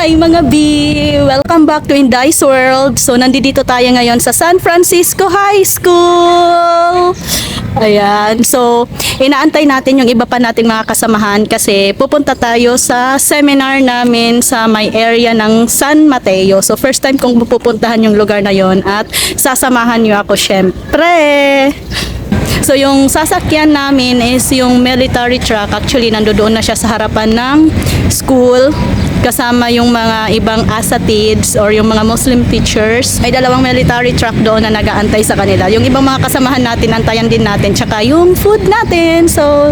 Hi mga B! Welcome back to Indai's World. So nandito tayo ngayon sa San Francisco High School. Ayan. So inaantay natin yung iba pa nating mga kasamahan kasi pupunta tayo sa seminar namin sa may area ng San Mateo. So first time kong pupuntahan yung lugar na yon at sasamahan niyo ako syempre. So yung sasakyan namin is yung military truck. Actually nandoon na siya sa harapan ng school kasama yung mga ibang asatids or yung mga Muslim teachers. May dalawang military truck doon na nag-aantay sa kanila. Yung ibang mga kasamahan natin, antayan din natin. Tsaka yung food natin. So,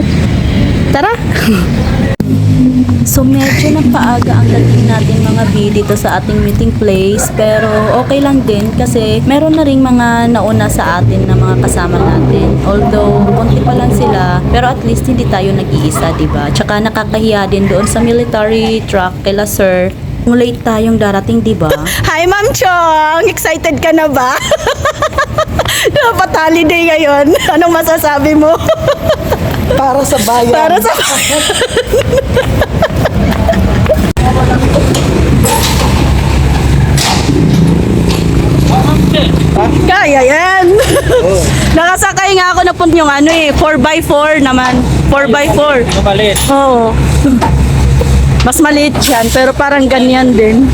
tara! So medyo napaaga ang dating natin mga B dito sa ating meeting place, pero okay lang din kasi meron na ring mga nauna sa atin na mga kasama natin. Although konti pa lang sila, pero at least hindi tayo nag-iisa, diba? Tsaka nakakahiya din doon sa military truck kila sir. Kung late tayong darating, diba? Hi Ma'am Chong! Excited ka na ba? Dapat holiday ngayon. Anong masasabi mo? Para sa bayan. Para sa bayan. Kaya yan. Nakasakay nga ako na punta yung 4x4 naman. 4x4. Maliit. Oo. Mas maliit yan, pero parang ganyan din.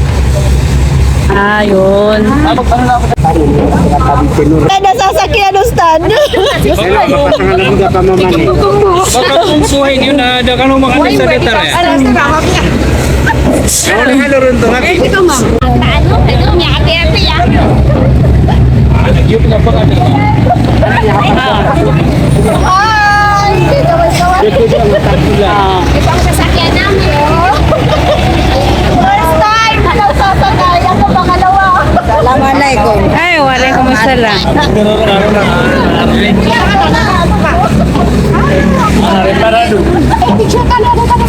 Ayun. Ay, nasasakyan ng stand. Baka kung suhay yun na ada ka nung mga nagsalita rin. Halo rin to. Ito ma'am. Paano? Ito niya ate ya. Yung pinapaka na. Ay, ito ang sasakyan namin. First time na sasakay ako pangalawa. Assalamualaikum. Ay, waalaikumsalam. Reparado. Picture ka na dapat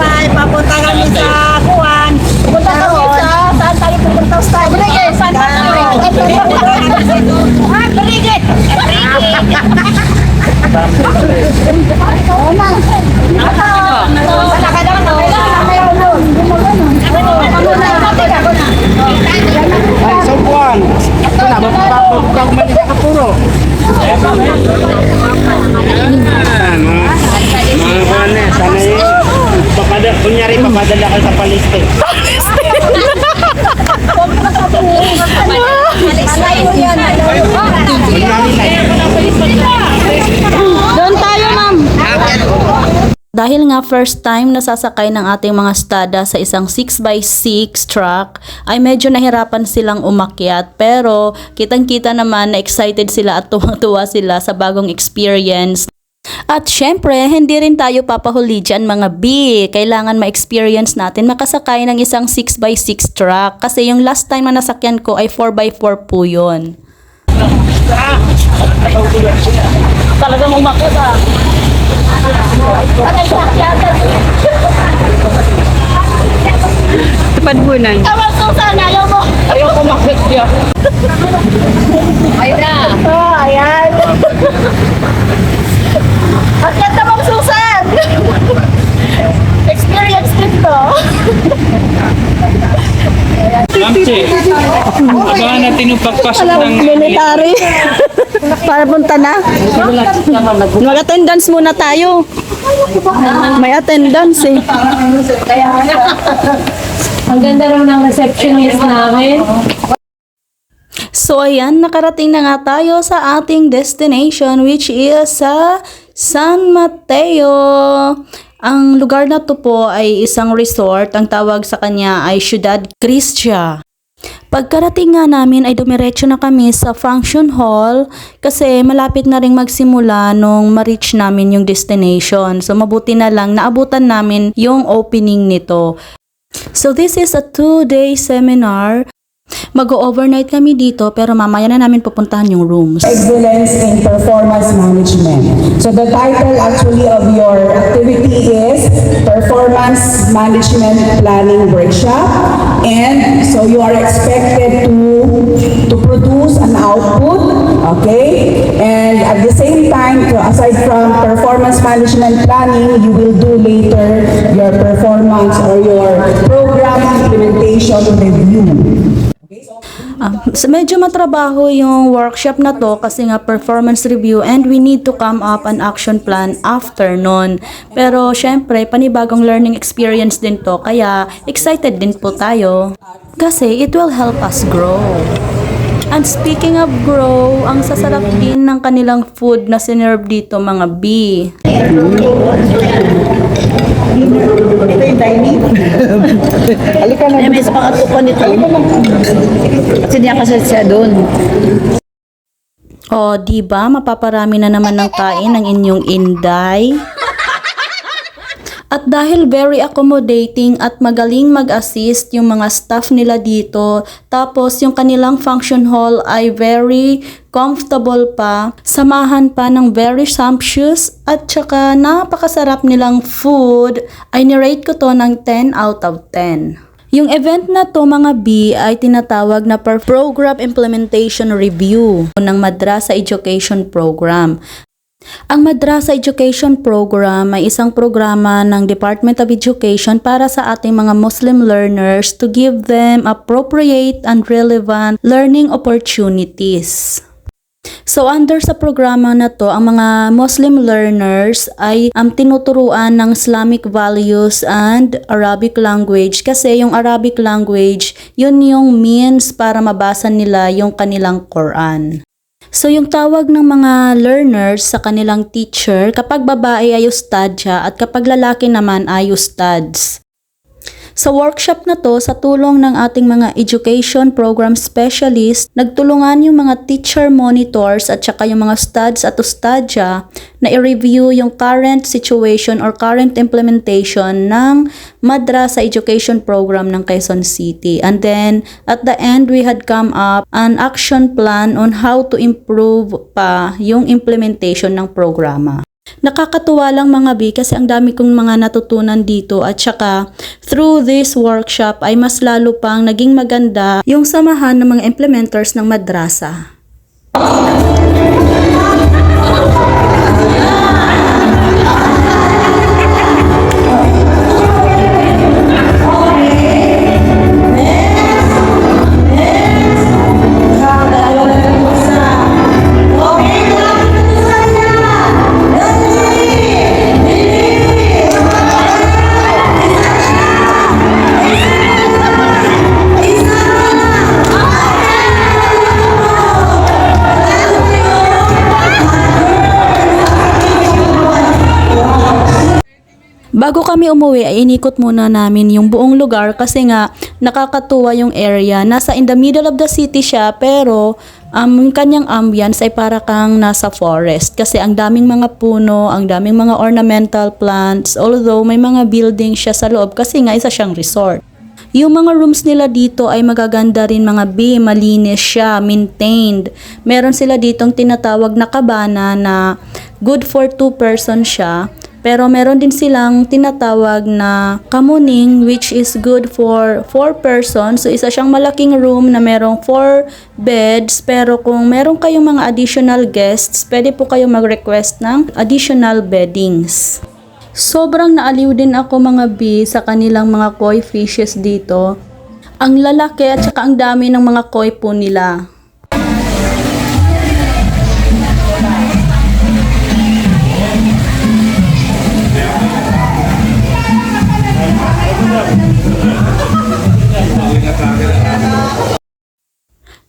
Ay, papunta kami sa Kuwan. Punta kami sa saan tayo pupunta sa Brigid. Saan tayo? Ah, Brigid. Ay, sa Kuwan. Ito na, magpapagpag mali ka puro. Mga kuwan sana yun. Kunyari, papadala ka sa paliste. Doon tayo, ma'am. Dahil nga first time nasasakay ng ating mga stada sa isang 6x6 truck, ay medyo nahirapan silang umakyat. Pero kitang-kita naman na excited sila at tuwang-tuwa sila sa bagong experience. At syempre, hindi rin tayo papahuli dyan mga B. Kailangan ma-experience natin makasakay ng isang 6x6 truck. Kasi yung last time na nasakyan ko ay 4x4 po yun. Talagang umakit ah. Padbunan. Tawag Susan, ayaw mo. Ayaw umakit siya. Ayun na. Oh, ayan. Ang ganda mong Susan. Experience din to. Amche. Abangan natin yung pagpasok ng Military. Para punta na. Mag-attendance muna tayo. May attendance eh. Ang ganda rin ng receptionist namin. So ayan, nakarating na nga tayo sa ating destination which is sa San Mateo. Ang lugar na to po ay isang resort. Ang tawag sa kanya ay Ciudad Cristia. Pagkarating nga namin ay dumiretso na kami sa function hall kasi malapit na ring magsimula nung ma-reach namin yung destination. So mabuti na lang naabutan namin yung opening nito. So this is a 2-day seminar. Mag-overnight kami dito pero mamaya na namin pupuntahan yung rooms. Excellence in Performance Management. So the title actually of your activity is Performance Management Planning Workshop, and so you are expected to produce an outline Okay? And at the same time, aside from performance management planning, you will do later your performance or your program implementation review. So medyo matrabaho yung workshop na to kasi nga performance review and we need to come up an action plan after nun. Pero syempre, panibagong learning experience din to kaya excited din po tayo kasi it will help us grow. And speaking of grow, ang sasarap din ng kanilang food na sinerve dito mga B. Ay, may sa pangatupan nito. Kasi niya kasi siya doon. O, di ba mapaparami na naman ng kain ng inyong Inday? At dahil very accommodating at magaling mag-assist yung mga staff nila dito, tapos yung kanilang function hall ay very comfortable pa, samahan pa ng very sumptuous at saka napakasarap nilang food, ay nirate ko to ng 10 out of 10. Yung event na to mga B ay tinatawag na Program Implementation Review ng Madrasa Education Program. Ang Madrasa Education Program ay isang programa ng Department of Education para sa ating mga Muslim learners to give them appropriate and relevant learning opportunities. So under sa programa na to, ang mga Muslim learners ay tinuturuan ng Islamic values and Arabic language kasi yung Arabic language, yun yung means para mabasa nila yung kanilang Quran. So yung tawag ng mga learners sa kanilang teacher, kapag babae ay ustadya at kapag lalaki naman ay ustads. Sa workshop na to, sa tulong ng ating mga education program specialist, nagtulungan yung mga teacher monitors at saka yung mga studs at ustadya na i-review yung current situation or current implementation ng Madrasa Education Program ng Quezon City. And then, at the end, we had come up an action plan on how to improve pa yung implementation ng programa. Nakakatuwa lang mga B kasi ang dami kong mga natutunan dito at saka through this workshop ay mas lalo pang naging maganda yung samahan ng mga implementers ng madrasa. Bago kami umuwi ay inikot muna namin yung buong lugar kasi nga nakakatuwa yung area. Nasa in the middle of the city siya pero yung kanyang ambience ay para kang nasa forest kasi ang daming mga puno, ang daming mga ornamental plants, although may mga building siya sa loob kasi nga isa siyang resort. Yung mga rooms nila dito ay magaganda rin mga B, malinis siya, maintained. Meron sila ditong tinatawag na kabana na good for 2 person siya. Pero meron din silang tinatawag na kamuning which is good for 4 persons. So isa siyang malaking room na merong 4 beds. Pero kung meron kayong mga additional guests, pwede po kayong mag-request ng additional beddings. Sobrang naaliw din ako mga B sa kanilang mga koi fishes dito. Ang lalaki at saka ang dami ng mga koi po nila.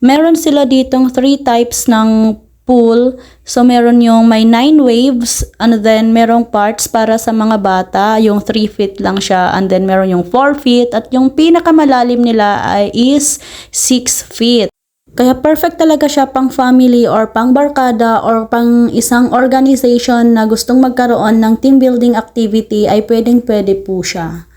Meron sila ditong 3 types ng pool. So, meron yung may 9 waves and then merong parts para sa mga bata. Yung 3 feet lang siya and then meron yung 4 feet at yung pinakamalalim nila is 6 feet. Kaya perfect talaga siya pang family or pang barkada or pang isang organization na gustong magkaroon ng team building activity ay pwedeng-pwede po siya.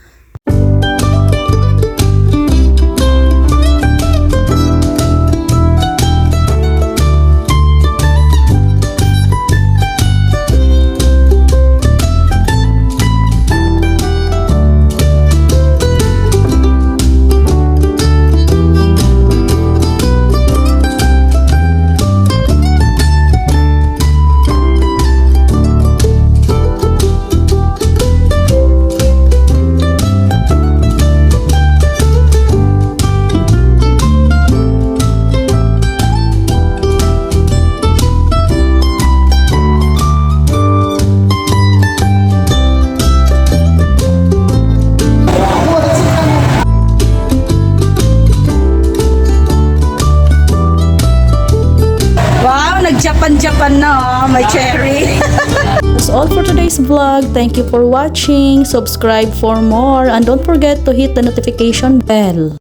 nag-Japan-Japan na, oh. May cherry. That's all for today's vlog. Thank you for watching. Subscribe for more and don't forget to hit the notification bell.